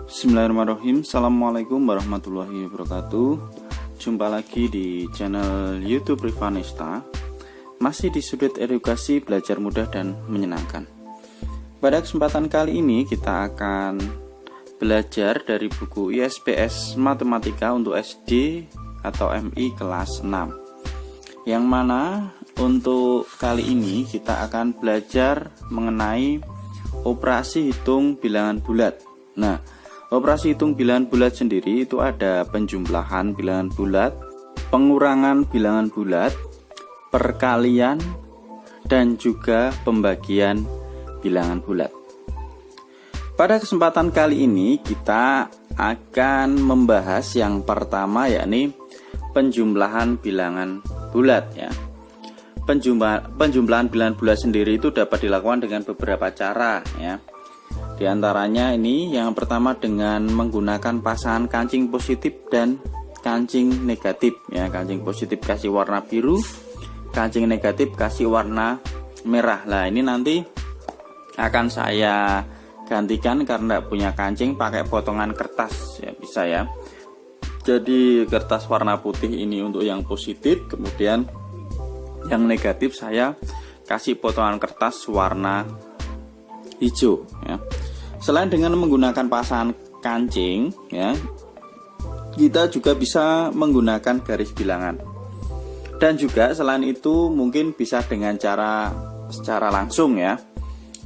Bismillahirrahmanirrahim. Assalamualaikum warahmatullahi wabarakatuh. Jumpa lagi di channel YouTube Rivanesta. Masih di sudut edukasi belajar mudah dan menyenangkan. Pada kesempatan kali ini kita akan belajar dari buku ISPS Matematika untuk SD atau MI kelas 6. Yang mana untuk kali ini kita akan belajar mengenai operasi hitung bilangan bulat. Nah, operasi hitung bilangan bulat sendiri itu ada penjumlahan bilangan bulat, pengurangan bilangan bulat, perkalian, dan juga pembagian bilangan bulat. Pada kesempatan kali ini kita akan membahas yang pertama, yakni penjumlahan bilangan bulat ya. Penjumlahan bilangan bulat sendiri itu dapat dilakukan dengan beberapa cara ya. Di antaranya ini yang pertama dengan menggunakan pasangan kancing positif dan kancing negatif ya. Kancing positif kasih warna biru, kancing negatif kasih warna merah. Nah, ini nanti akan saya gantikan karena punya kancing pakai potongan kertas ya, bisa ya. Jadi kertas warna putih ini untuk yang positif, kemudian yang negatif saya kasih potongan kertas warna hijau ya. Selain dengan menggunakan pasangan kancing ya, kita juga bisa menggunakan garis bilangan. Dan juga selain itu mungkin bisa dengan cara secara langsung ya.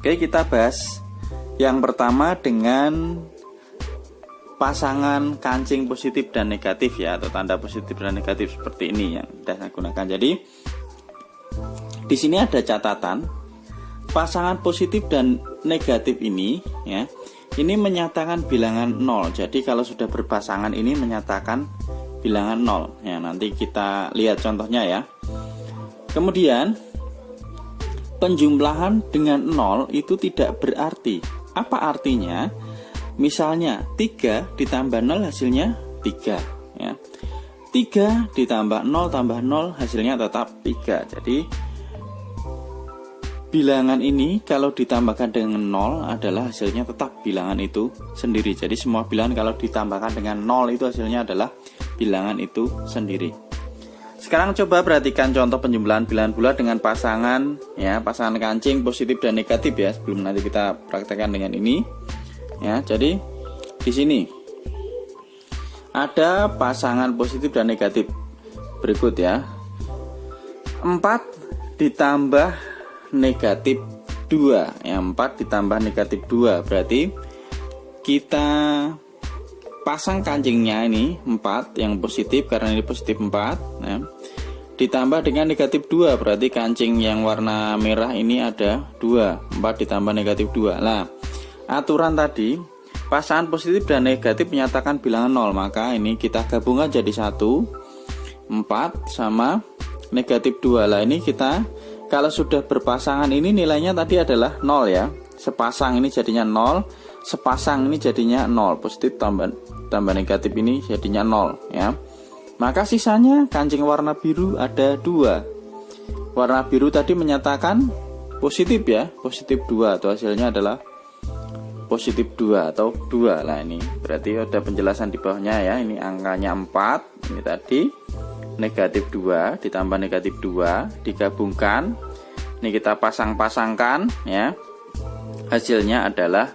Oke, kita bahas yang pertama dengan pasangan kancing positif dan negatif ya, atau tanda positif dan negatif seperti ini yang sudah saya gunakan. Jadi di sini ada catatan. Pasangan positif dan negatif ini ya, ini menyatakan bilangan 0. Jadi kalau sudah berpasangan ini menyatakan bilangan 0 ya. Nanti kita lihat contohnya ya. Kemudian penjumlahan dengan 0 itu tidak berarti. Apa artinya? Misalnya 3 ditambah 0 hasilnya 3 ya. 3 ditambah 0 tambah 0 hasilnya tetap 3. Jadi bilangan ini kalau ditambahkan dengan 0 adalah hasilnya tetap bilangan itu sendiri. Jadi semua bilangan kalau ditambahkan dengan 0 itu hasilnya adalah bilangan itu sendiri. Sekarang coba perhatikan contoh penjumlahan bilangan bulat dengan pasangan ya, pasangan kancing positif dan negatif ya, sebelum nanti kita praktekkan dengan ini. Ya, jadi di sini ada pasangan positif dan negatif. Berikut ya. 4 ditambah negatif 2 ya, 4 ditambah negatif 2 berarti kita pasang kancingnya ini 4 yang positif karena ini positif 4 ya. Ditambah dengan negatif 2 berarti kancing yang warna merah ini ada 2, 4 ditambah negatif 2. Nah, aturan tadi pasangan positif dan negatif menyatakan bilangan 0, maka ini kita gabungkan jadi 1, 4 sama negatif 2. Lah ini kita kalau sudah berpasangan ini nilainya tadi adalah 0 ya. Sepasang ini jadinya 0, sepasang ini jadinya 0. Positif tambah negatif ini jadinya 0 ya. Maka sisanya kancing warna biru ada 2. Warna biru tadi menyatakan positif ya, positif 2 atau hasilnya adalah positif 2 atau 2. Lah ini berarti ada penjelasan di bawahnya ya. Ini angkanya 4, ini tadi negatif 2 ditambah negatif 2 digabungkan, ini kita pasang-pasangkan ya, hasilnya adalah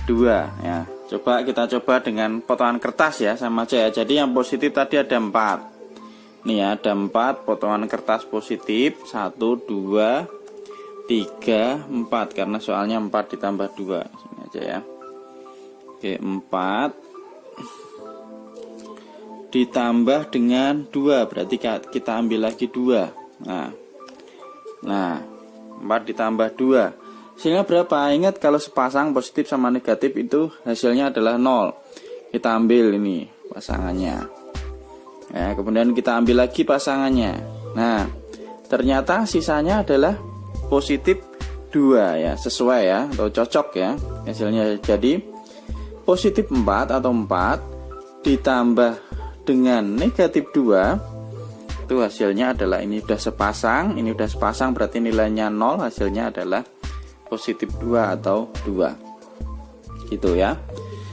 2 ya. Kita coba dengan potongan kertas ya, sama aja ya. Jadi yang positif tadi ada 4 nih ya, ada 4 potongan kertas positif, 1, 2, 3, 4 karena soalnya 4 ditambah 2 sini aja ya. Oke, 4 ditambah dengan 2 berarti kita ambil lagi 2. Nah 4 ditambah 2 hasilnya berapa? Ingat kalau sepasang positif sama negatif itu hasilnya adalah 0. Kita ambil ini pasangannya ya, kemudian kita ambil lagi pasangannya. Nah, ternyata sisanya adalah positif 2 ya, sesuai ya atau cocok ya hasilnya. Jadi positif 4 atau 4 ditambah dengan negatif 2 itu hasilnya adalah ini udah sepasang, ini udah sepasang berarti nilainya 0, hasilnya adalah positif 2 atau 2 gitu ya.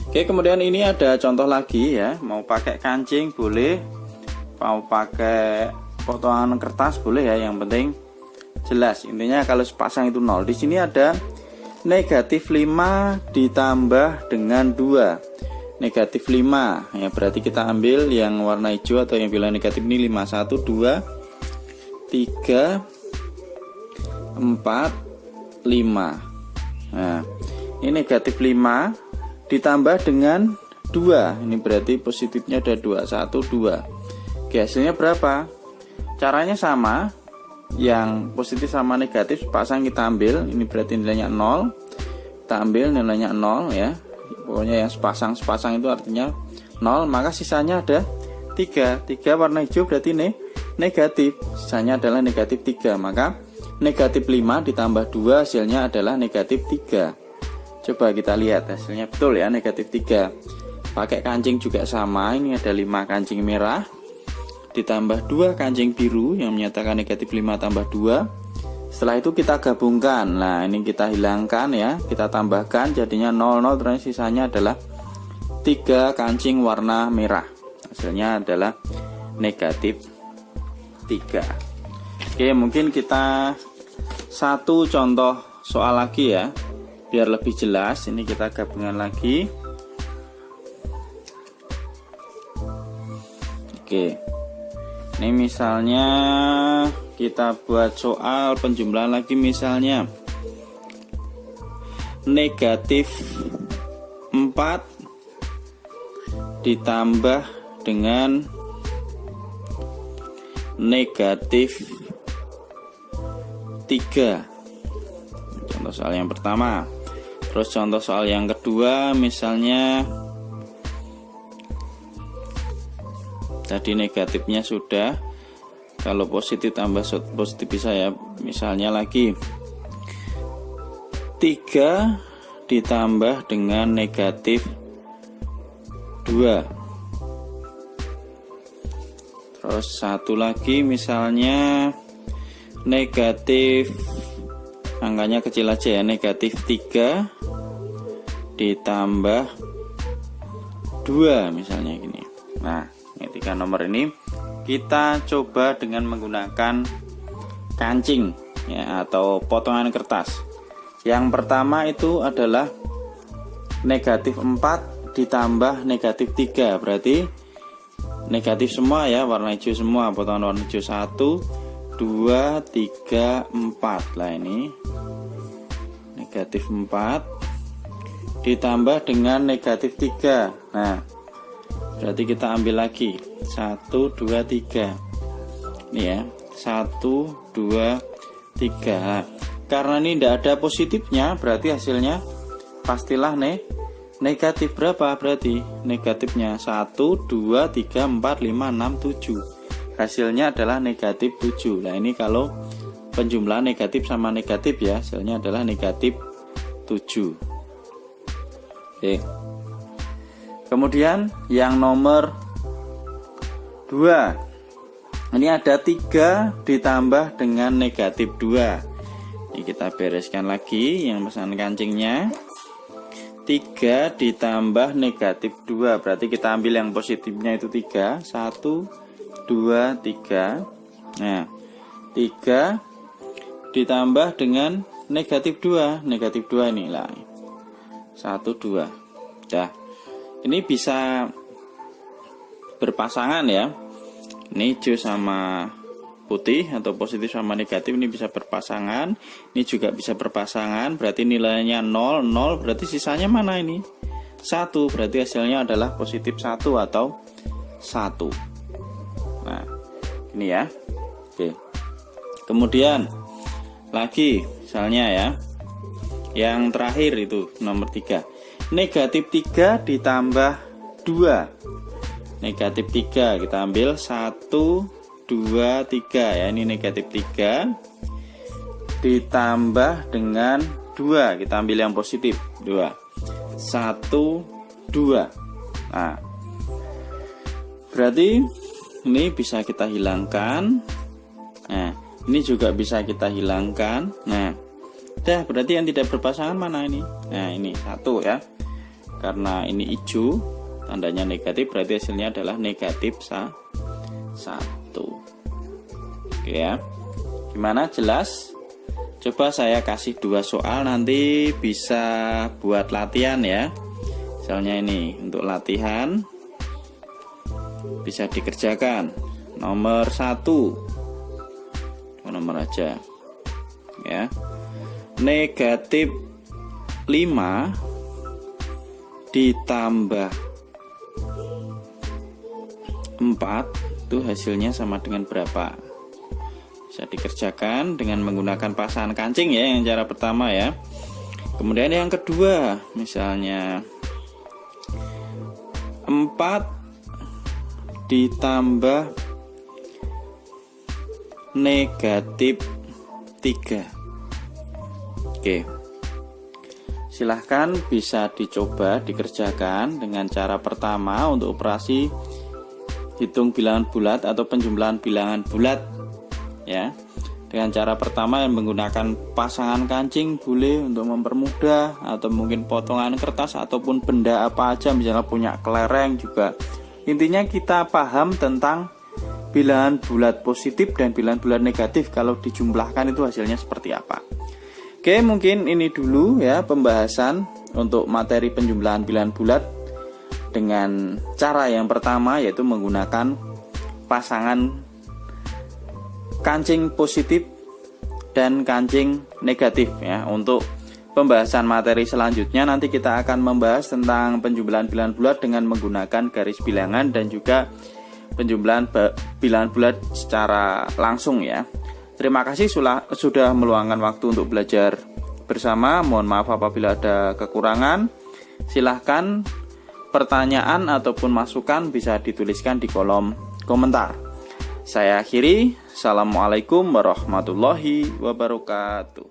Oke, kemudian ini ada contoh lagi ya. Mau pakai kancing boleh, mau pakai potongan kertas boleh ya. Yang penting jelas. Intinya kalau sepasang itu 0. Di sini ada negatif 5 ditambah dengan 2. Negatif 5 ya, berarti kita ambil yang warna hijau atau yang bilang negatif ini 5. 1, 2, 3, 4, 5. Nah, ini negatif 5 ditambah dengan 2. Ini berarti positifnya ada 2. 1, 2. Oke, hasilnya berapa? Caranya sama. Yang positif sama negatif pasang kita ambil. Ini berarti nilainya 0. Kita ambil nilainya 0 ya. Pokoknya yang sepasang itu artinya 0. Maka sisanya ada 3. 3 warna hijau berarti negatif. Sisanya adalah negatif 3. Maka negatif 5 ditambah 2 hasilnya adalah negatif 3. Coba kita lihat hasilnya betul ya, negatif 3. Pakai kancing juga sama. Ini ada 5 kancing merah ditambah 2 kancing biru yang menyatakan negatif 5 tambah 2. Setelah itu kita gabungkan. Nah, ini kita hilangkan ya, kita tambahkan jadinya 0, terus sisanya adalah 3 kancing warna merah. Hasilnya adalah negatif 3. Oke, mungkin kita satu contoh soal lagi ya, biar lebih jelas. Ini kita gabungan lagi. Oke, ini misalnya kita buat soal penjumlahan lagi. Misalnya negatif 4 ditambah dengan negatif 3. Contoh soal yang pertama. Terus contoh soal yang kedua, misalnya tadi negatifnya sudah, kalau positif tambah positif bisa ya. Misalnya lagi 3 ditambah dengan negatif 2. Terus satu lagi misalnya negatif, angkanya kecil aja ya, negatif 3 ditambah 2 misalnya gini. Nah, ini 3 nomor ini kita coba dengan menggunakan kancing ya, atau potongan kertas. Yang pertama itu adalah negatif 4 ditambah negatif 3, berarti negatif semua ya, warna hijau semua, potongan warna hijau. 1, 2, 3, 4. Lah ini negatif 4 ditambah dengan negatif 3. Nah, berarti kita ambil lagi 1, 2, 3. Ini ya, 1, 2, 3. Nah, karena ini tidak ada positifnya, berarti hasilnya pastilah negatif. Berapa berarti negatifnya? 1, 2, 3, 4, 5, 6, 7. Hasilnya adalah negatif 7. Nah, ini kalau penjumlahan negatif sama negatif ya, hasilnya adalah negatif 7. Oke. Kemudian yang nomor 2. Ini ada 3 ditambah dengan negatif 2. Ini kita bereskan lagi yang pesan kancingnya. 3 ditambah negatif 2, berarti kita ambil yang positifnya itu 3. 1, 2, 3. Nah, 3 ditambah dengan negatif 2. Negatif 2 ini lah. 1, 2. Dah. Ini bisa berpasangan ya. Ini hijau sama putih atau positif sama negatif ini bisa berpasangan. Ini juga bisa berpasangan, berarti nilainya 0, 0, berarti sisanya mana ini? 1, berarti hasilnya adalah positif 1 atau 1. Nah, ini ya. Oke. Kemudian lagi misalnya ya, yang terakhir itu nomor 3. Negatif 3 ditambah 2. Negatif 3 kita ambil 1, 2, 3 ya. Ini negatif 3 ditambah dengan 2. Kita ambil yang positif 2. 1, 2. Nah, berarti ini bisa kita hilangkan. Nah, ini juga bisa kita hilangkan. Nah, dah, berarti yang tidak berpasangan mana ini? Nah, ini 1 ya. Karena ini hijau, tandanya negatif, berarti hasilnya adalah negatif 1. Oke ya. Gimana, jelas? Coba saya kasih 2 soal, nanti bisa buat latihan ya. Misalnya ini untuk latihan bisa dikerjakan. Nomor 1, nomor aja ya. Negatif 5 ditambah 4 itu hasilnya sama dengan berapa? Bisa dikerjakan dengan menggunakan pasangan kancing ya, yang cara pertama ya. Kemudian yang kedua, misalnya 4 ditambah negatif 3. Oke, silahkan bisa dicoba dikerjakan dengan cara pertama untuk operasi hitung bilangan bulat atau penjumlahan bilangan bulat ya. Dengan cara pertama yang menggunakan pasangan kancing boleh untuk mempermudah, atau mungkin potongan kertas ataupun benda apa aja, misalnya punya kelereng juga. Intinya kita paham tentang bilangan bulat positif dan bilangan bulat negatif, kalau dijumlahkan itu hasilnya seperti apa. Oke, mungkin ini dulu ya pembahasan untuk materi penjumlahan bilangan bulat dengan cara yang pertama, yaitu menggunakan pasangan kancing positif dan kancing negatif ya. Untuk pembahasan materi selanjutnya nanti kita akan membahas tentang penjumlahan bilangan bulat dengan menggunakan garis bilangan dan juga penjumlahan bilangan bulat secara langsung ya. Terima kasih sudah meluangkan waktu untuk belajar bersama. Mohon maaf apabila ada kekurangan. Silahkan pertanyaan ataupun masukan bisa dituliskan di kolom komentar. Saya akhiri. Assalamualaikum warahmatullahi wabarakatuh.